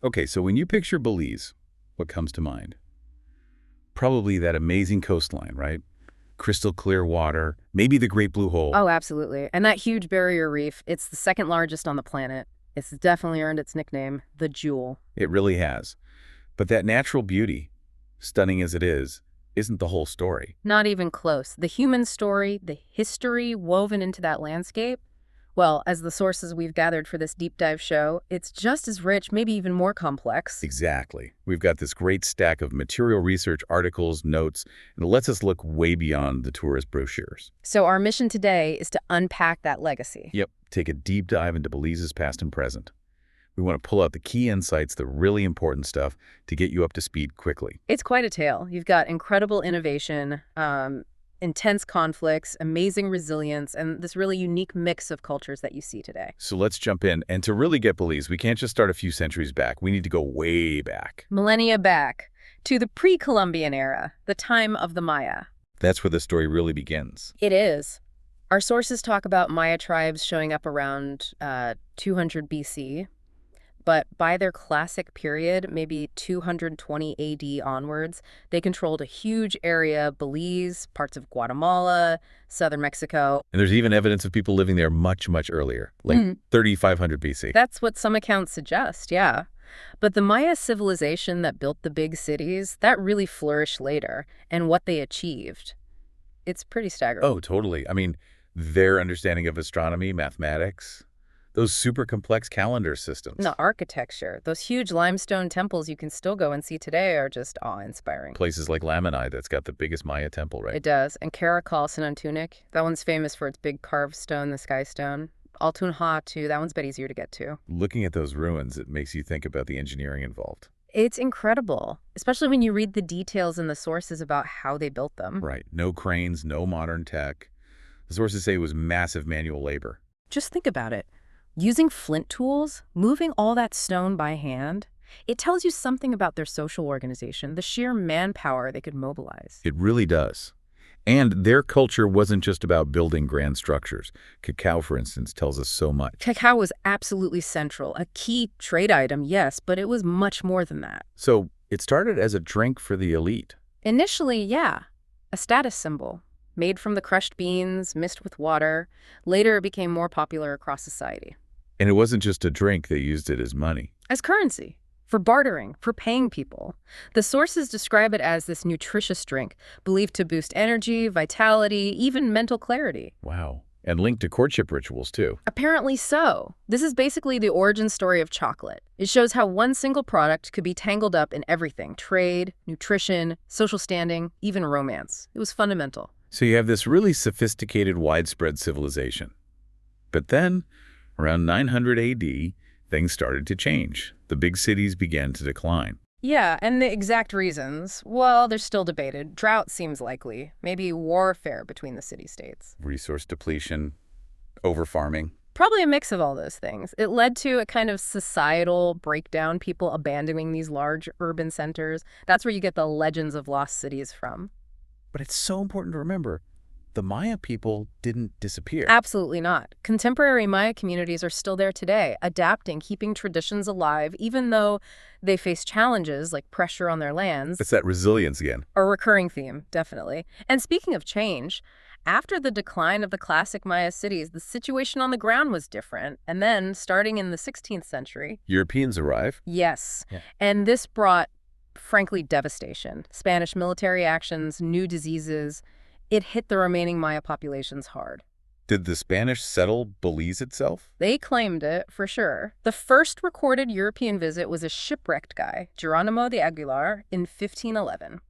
Okay, so when you picture Belize, what comes to mind? Probably that amazing coastline, right? Crystal clear water, maybe the Great Blue Hole. Oh, absolutely. And that huge barrier reef, it's the second largest on the planet. It's definitely earned its nickname, the Jewel. It really has. But that natural beauty, stunning as it is, isn't the whole story. Not even close. The human story, the history woven into that landscape, well, as the sources we've gathered for this deep dive show, it's just as rich, maybe even more complex. Exactly. We've got this great stack of material research, articles, notes, and it lets us look way beyond the tourist brochures. So our mission today is to unpack that legacy. Yep, take a deep dive into Belize's past and present. We want to pull out the key insights, the really important stuff, to get you up to speed quickly. It's quite a tale. You've got incredible innovation, intense conflicts, amazing resilience, and this really unique mix of cultures that you see today. So let's jump in. And to really get Belize, we can't just start a few centuries back. We need to go way back. Millennia back to the pre-Columbian era, the time of the Maya. That's where the story really begins. It is. Our sources talk about Maya tribes showing up around 200 BC, but by their classic period, maybe 220 AD onwards, they controlled a huge area, Belize, parts of Guatemala, southern Mexico. And there's even evidence of people living there much, much earlier, like 3,500 BC. That's what some accounts suggest, yeah. But the Maya civilization that built the big cities, that really flourished later, and what they achieved, it's pretty staggering. Oh, totally. I mean, their understanding of astronomy, mathematics, those super complex calendar systems. The architecture, those huge limestone temples you can still go and see today are just awe-inspiring. Places like Lamanai, that's got the biggest Maya temple, right? It does. And Karakal Sinantunik, that one's famous for its big carved stone, the sky stone. Altunha, too, that one's a bit easier to get to. Looking at those ruins, it makes you think about the engineering involved. It's incredible, especially when you read the details in the sources about how they built them. Right. No cranes, no modern tech. The sources say it was massive manual labor. Just think about it. Using flint tools, moving all that stone by hand, it tells you something about their social organization, the sheer manpower they could mobilize. It really does. And their culture wasn't just about building grand structures. Cacao, for instance, tells us so much. Cacao was absolutely central, a key trade item, yes, but it was much more than that. So it started as a drink for the elite. Initially, yeah, a status symbol. Made from the crushed beans, mixed with water. Later, it became more popular across society. And it wasn't just a drink, they used it as money. As currency, for bartering, for paying people. The sources describe it as this nutritious drink, believed to boost energy, vitality, even mental clarity. Wow. And linked to courtship rituals, too. Apparently so. This is basically the origin story of chocolate. It shows how one single product could be tangled up in everything: trade, nutrition, social standing, even romance. It was fundamental. So you have this really sophisticated, widespread civilization. But then, around 900 AD, things started to change. The big cities began to decline. Yeah, and the exact reasons, well, they're still debated. Drought seems likely. Maybe warfare between the city-states. Resource depletion, overfarming. Probably a mix of all those things. It led to a kind of societal breakdown, people abandoning these large urban centers. That's where you get the legends of lost cities from. But it's so important to remember, the Maya people didn't disappear. Absolutely not. Contemporary Maya communities are still there today, adapting, keeping traditions alive, even though they face challenges like pressure on their lands. It's that resilience again. A recurring theme, definitely. And speaking of change, after the decline of the classic Maya cities, the situation on the ground was different. And then, starting in the 16th century... Europeans arrive? Yes. Yeah. And this brought, frankly, devastation. Spanish military actions, new diseases. It hit the remaining Maya populations hard. Did the Spanish settle Belize itself? They claimed it, for sure. The first recorded European visit was a shipwrecked guy, Geronimo de Aguilar, in 1511.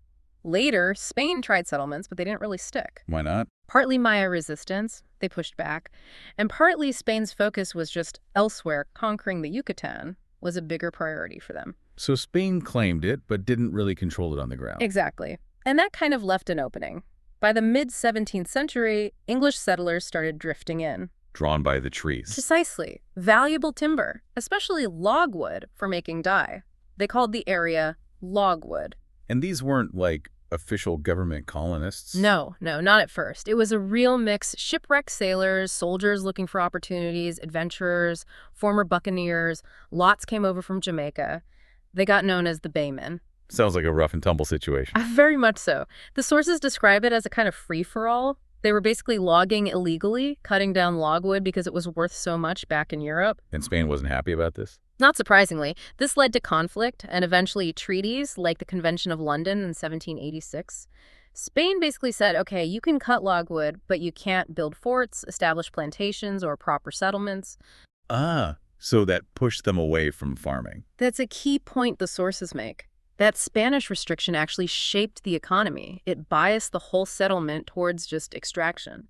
Later, Spain tried settlements, but they didn't really stick. Why not? Partly Maya resistance, they pushed back, and partly Spain's focus was just elsewhere. Conquering the Yucatan was a bigger priority for them. So Spain claimed it, but didn't really control it on the ground. Exactly. And that kind of left an opening. By the mid-17th century, English settlers started drifting in. Drawn by the trees. Precisely. Valuable timber, especially logwood, for making dye. They called the area logwood. And these weren't, like, official government colonists? No, not at first. It was a real mix: shipwrecked sailors, soldiers looking for opportunities, adventurers, former buccaneers. Lots came over from Jamaica. They got known as the Baymen. Sounds like a rough and tumble situation. Very much so. The sources describe it as a kind of free-for-all. They were basically logging illegally, cutting down logwood because it was worth so much back in Europe. And Spain wasn't happy about this? Not surprisingly, this led to conflict and eventually treaties like the Convention of London in 1786. Spain basically said, okay, you can cut logwood, but you can't build forts, establish plantations, or proper settlements. Ah, so that pushed them away from farming. That's a key point the sources make. That Spanish restriction actually shaped the economy. It biased the whole settlement towards just extraction.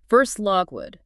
First logwood.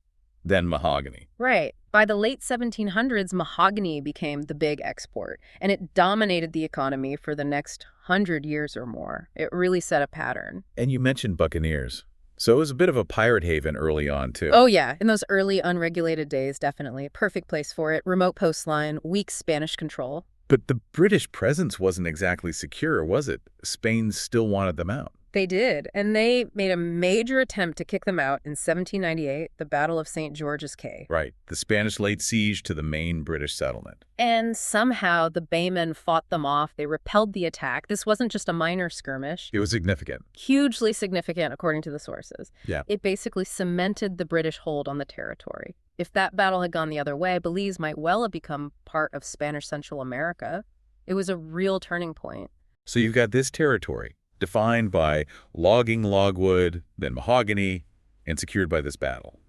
Then mahogany. Right. By the late 1700s, mahogany became the big export, and it dominated the economy for the next 100 years or more. It really set a pattern. And you mentioned buccaneers. So it was a bit of a pirate haven early on, too. Oh, yeah. In those early unregulated days, definitely. Perfect place for it. Remote coastline, weak Spanish control. But the British presence wasn't exactly secure, was it? Spain still wanted them out. They did, and they made a major attempt to kick them out in 1798, the Battle of St. George's Caye. Right. The Spanish laid siege to the main British settlement. And somehow the Baymen fought them off. They repelled the attack. This wasn't just a minor skirmish. It was significant. Hugely significant, according to the sources. Yeah. It basically cemented the British hold on the territory. If that battle had gone the other way, Belize might well have become part of Spanish Central America. It was a real turning point. So you've got this territory, defined by logging logwood, then mahogany, and secured by this battle.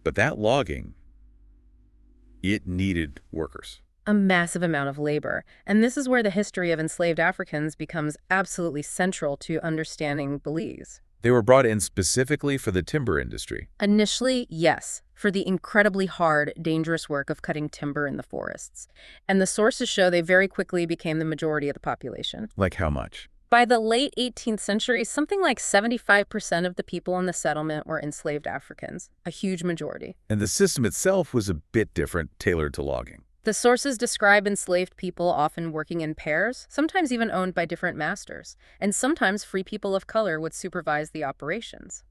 But that logging, it needed workers. A massive amount of labor. And this is where the history of enslaved Africans becomes absolutely central to understanding Belize. They were brought in specifically for the timber industry. Initially, yes, for the incredibly hard, dangerous work of cutting timber in the forests. And the sources show they very quickly became the majority of the population. Like how much? By the late 18th century, something like 75% of the people in the settlement were enslaved Africans, a huge majority. And the system itself was a bit different, tailored to logging. The sources describe enslaved people often working in pairs, sometimes even owned by different masters, and sometimes free people of color would supervise the operations.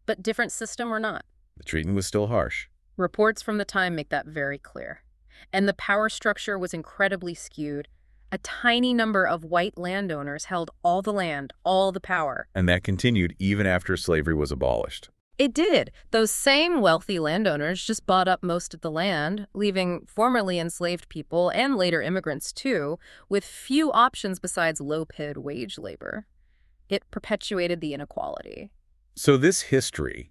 But different system or not. The treatment was still harsh. Reports from the time make that very clear. And the power structure was incredibly skewed. A tiny number of white landowners held all the land, all the power. And that continued even after slavery was abolished. It did. Those same wealthy landowners just bought up most of the land, leaving formerly enslaved people, and later immigrants too, with few options besides low-paid wage labor. It perpetuated the inequality. So this history,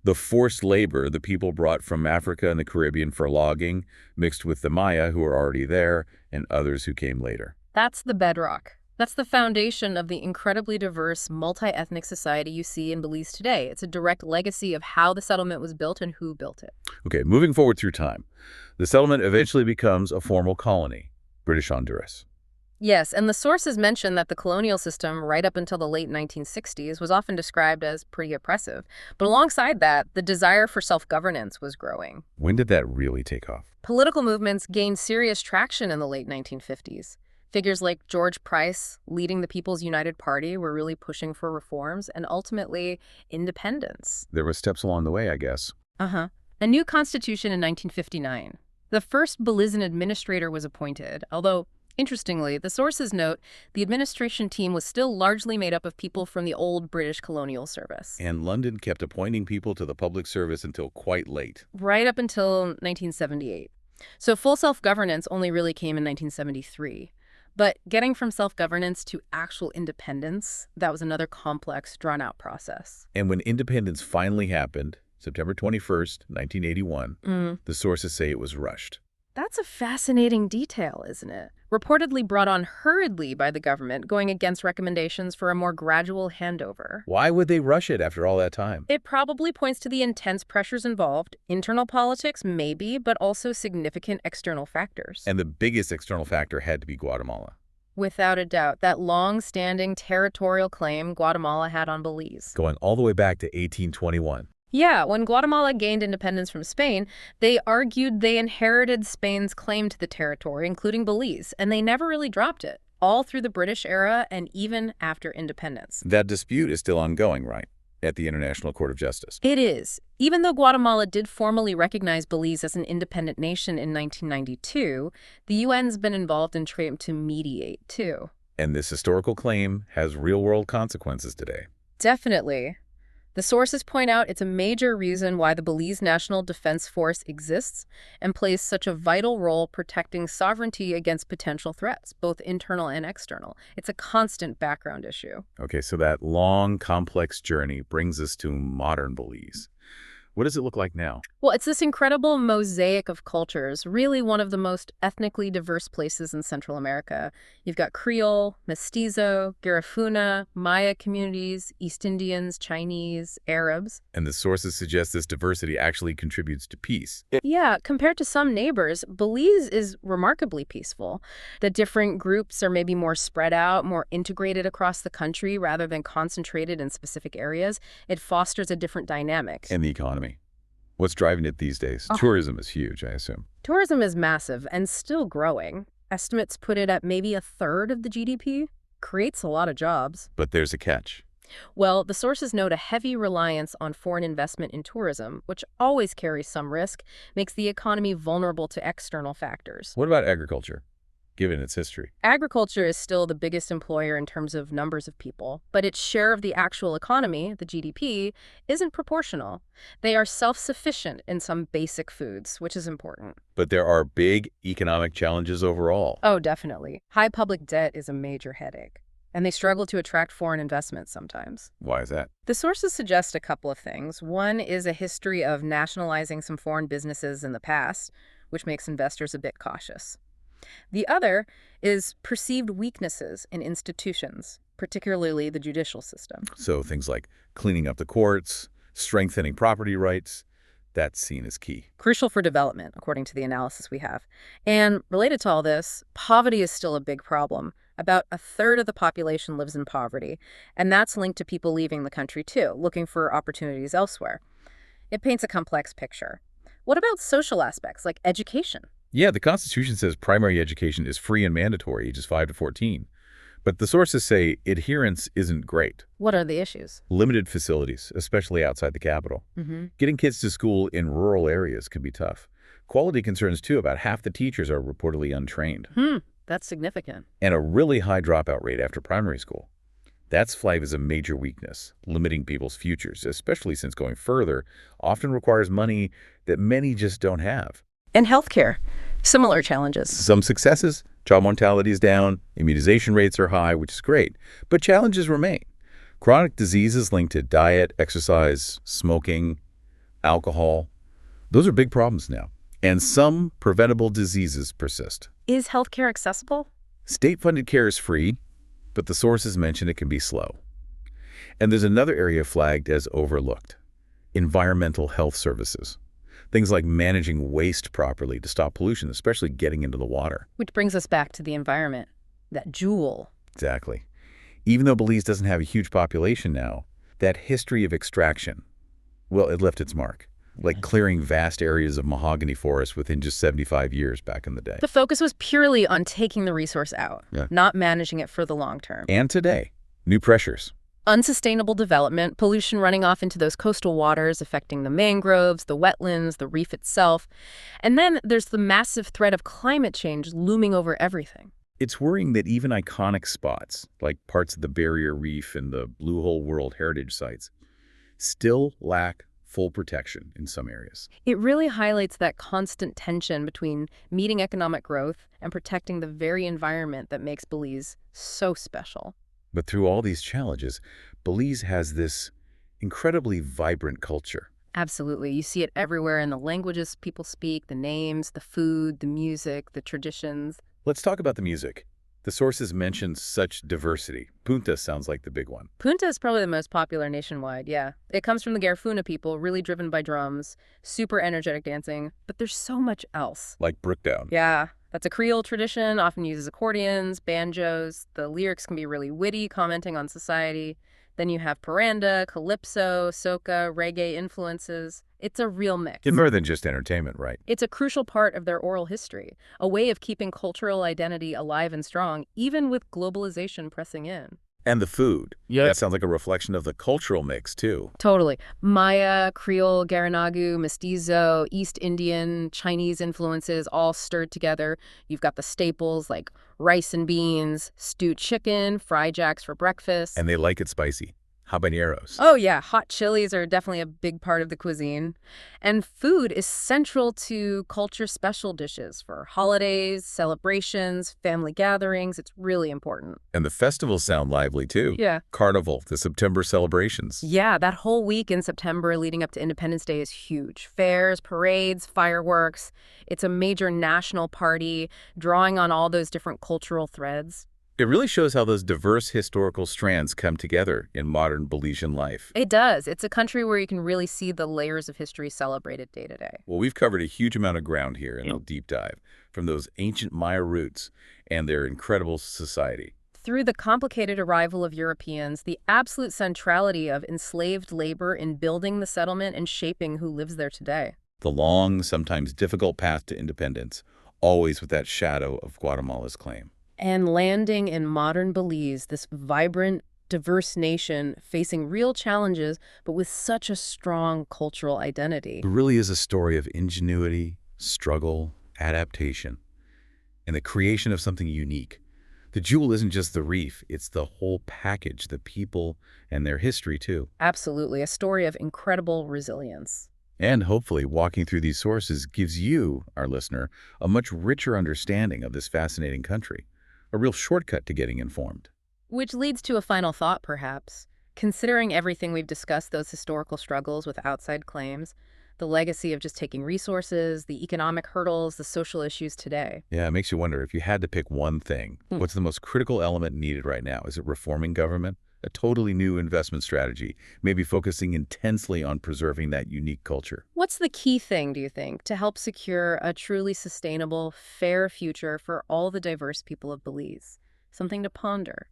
the forced labor the people brought from Africa and the Caribbean for logging, mixed with the Maya who were already there and others who came later. That's the bedrock. That's the foundation of the incredibly diverse, multi-ethnic society you see in Belize today. It's a direct legacy of how the settlement was built and who built it. Okay, moving forward through time, the settlement eventually becomes a formal colony, British Honduras. Yes, and the sources mention that the colonial system, right up until the late 1960s, was often described as pretty oppressive. But alongside that, the desire for self-governance was growing. When did that really take off? Political movements gained serious traction in the late 1950s. Figures like George Price, leading the People's United Party, were really pushing for reforms and ultimately independence. There were steps along the way, I guess. A new constitution in 1959. The first Belizean administrator was appointed, although, interestingly, the sources note the administration team was still largely made up of people from the old British colonial service. And London kept appointing people to the public service until quite late. Right up until 1978. So full self-governance only really came in 1973. But getting from self-governance to actual independence, that was another complex, drawn-out process. And when independence finally happened, September 21st, 1981, the sources say it was rushed. That's a fascinating detail, isn't it? Reportedly brought on hurriedly by the government, going against recommendations for a more gradual handover. Why would they rush it after all that time? It probably points to the intense pressures involved. Internal politics, maybe, but also significant external factors. And the biggest external factor had to be Guatemala. Without a doubt, that long-standing territorial claim Guatemala had on Belize. Going all the way back to 1821. Yeah, when Guatemala gained independence from Spain, they argued they inherited Spain's claim to the territory, including Belize, and they never really dropped it, all through the British era and even after independence. That dispute is still ongoing, right? at the International Court of Justice. It is. Even though Guatemala did formally recognize Belize as an independent nation in 1992, the UN's been involved in trying to mediate, too. And this historical claim has real-world consequences today. Definitely. The sources point out it's a major reason why the Belize National Defense Force exists and plays such a vital role protecting sovereignty against potential threats, both internal and external. It's a constant background issue. Okay, so that long, complex journey brings us to modern Belize. What does it look like now? Well, it's this incredible mosaic of cultures, really one of the most ethnically diverse places in Central America. You've got Creole, Mestizo, Garifuna, Maya communities, East Indians, Chinese, Arabs. And the sources suggest this diversity actually contributes to peace. Yeah, compared to some neighbors, Belize is remarkably peaceful. The different groups are maybe more spread out, more integrated across the country rather than concentrated in specific areas. It fosters a different dynamic. And the economy. What's driving it these days? Oh. Tourism is huge, I assume. Tourism is massive and still growing. Estimates put it at maybe a third of the GDP. Creates a lot of jobs. But there's a catch. Well, the sources note a heavy reliance on foreign investment in tourism, which always carries some risk, makes the economy vulnerable to external factors. What about agriculture, given its history? Agriculture is still the biggest employer in terms of numbers of people, but its share of the actual economy, the GDP, isn't proportional. They are self-sufficient in some basic foods, which is important. But there are big economic challenges overall. Oh, definitely. High public debt is a major headache, and they struggle to attract foreign investment sometimes. Why is that? The sources suggest a couple of things. One is a history of nationalizing some foreign businesses in the past, which makes investors a bit cautious. The other is perceived weaknesses in institutions, particularly the judicial system. So things like cleaning up the courts, strengthening property rights, that's seen as key. Crucial for development, according to the analysis we have. And related to all this, poverty is still a big problem. About a third of the population lives in poverty, and that's linked to people leaving the country too, looking for opportunities elsewhere. It paints a complex picture. What about social aspects, like education? Yeah, the Constitution says primary education is free and mandatory, ages 5 to 14. But the sources say adherence isn't great. What are the issues? Limited facilities, especially outside the capital. Getting kids to school in rural areas can be tough. Quality concerns, too. About half the teachers are reportedly untrained. That's significant. And a really high dropout rate after primary school. That's flagged as a major weakness, limiting people's futures, especially since going further often requires money that many just don't have. And healthcare, similar challenges. Some successes, child mortality is down, immunization rates are high, which is great, but challenges remain. Chronic diseases linked to diet, exercise, smoking, alcohol, those are big problems now. And some preventable diseases persist. Is healthcare accessible? State-funded care is free, but the sources mention it can be slow. And there's another area flagged as overlooked: environmental health services. Things like managing waste properly to stop pollution, especially getting into the water. Which brings us back to the environment, that jewel. Exactly. Even though Belize doesn't have a huge population now, that history of extraction, well, it left its mark. Like clearing vast areas of mahogany forest within just 75 years back in the day. The focus was purely on taking the resource out, not managing it for the long term. And today, new pressures. Unsustainable development, pollution running off into those coastal waters, affecting the mangroves, the wetlands, the reef itself. And then there's the massive threat of climate change looming over everything. It's worrying that even iconic spots, like parts of the Barrier Reef and the Blue Hole World Heritage Sites, still lack full protection in some areas. It really highlights that constant tension between meeting economic growth and protecting the very environment that makes Belize so special. But through all these challenges, Belize has this incredibly vibrant culture. Absolutely. You see it everywhere in the languages people speak, the names, the food, the music, the traditions. Let's talk about the music. The sources mention such diversity. Punta sounds like the big one. Punta is probably the most popular nationwide, yeah. It comes from the Garifuna people, really driven by drums, super energetic dancing, but there's so much else. Like Brookdown. Yeah, that's a Creole tradition, often uses accordions, banjos. The lyrics can be really witty, commenting on society. Then you have paranda, calypso, soca, reggae influences. It's a real mix. It's more than just entertainment, right? It's a crucial part of their oral history, a way of keeping cultural identity alive and strong, even with globalization pressing in. And the food. Yeah. That sounds like a reflection of the cultural mix, too. Totally. Maya, Creole, Garinagu, Mestizo, East Indian, Chinese influences all stirred together. You've got the staples like rice and beans, stewed chicken, fried jacks for breakfast. And they like it spicy. Habaneros. Oh yeah, hot chilies are definitely a big part of the cuisine. And food is central to culture special dishes for holidays, celebrations, family gatherings. It's really important. And the festivals sound lively, too. Yeah. Carnival, the September celebrations. Yeah, that whole week in September leading up to Independence Day is huge. Fairs, parades, fireworks. It's a major national party, drawing on all those different cultural threads. It really shows how those diverse historical strands come together in modern Belizean life. It does. It's a country where you can really see the layers of history celebrated day to day. Well, we've covered a huge amount of ground here in Yeah. the deep dive, from those ancient Maya roots and their incredible society. Through the complicated arrival of Europeans, the absolute centrality of enslaved labor in building the settlement and shaping who lives there today. The long, sometimes difficult path to independence, always with that shadow of Guatemala's claim. And landing in modern Belize, this vibrant, diverse nation facing real challenges, but with such a strong cultural identity. It really is a story of ingenuity, struggle, adaptation, and the creation of something unique. The jewel isn't just the reef, it's the whole package, the people and their history too. Absolutely, a story of incredible resilience. And hopefully walking through these sources gives you, our listener, a much richer understanding of this fascinating country, a real shortcut to getting informed. Which leads to a final thought, perhaps. Considering everything we've discussed, those historical struggles with outside claims, the legacy of just taking resources, the economic hurdles, the social issues today. Yeah, it makes you wonder, if you had to pick one thing, what's the most critical element needed right now? Is it reforming government? A totally new investment strategy, maybe focusing intensely on preserving that unique culture? What's the key thing, do you think, to help secure a truly sustainable, fair future for all the diverse people of Belize? Something to ponder.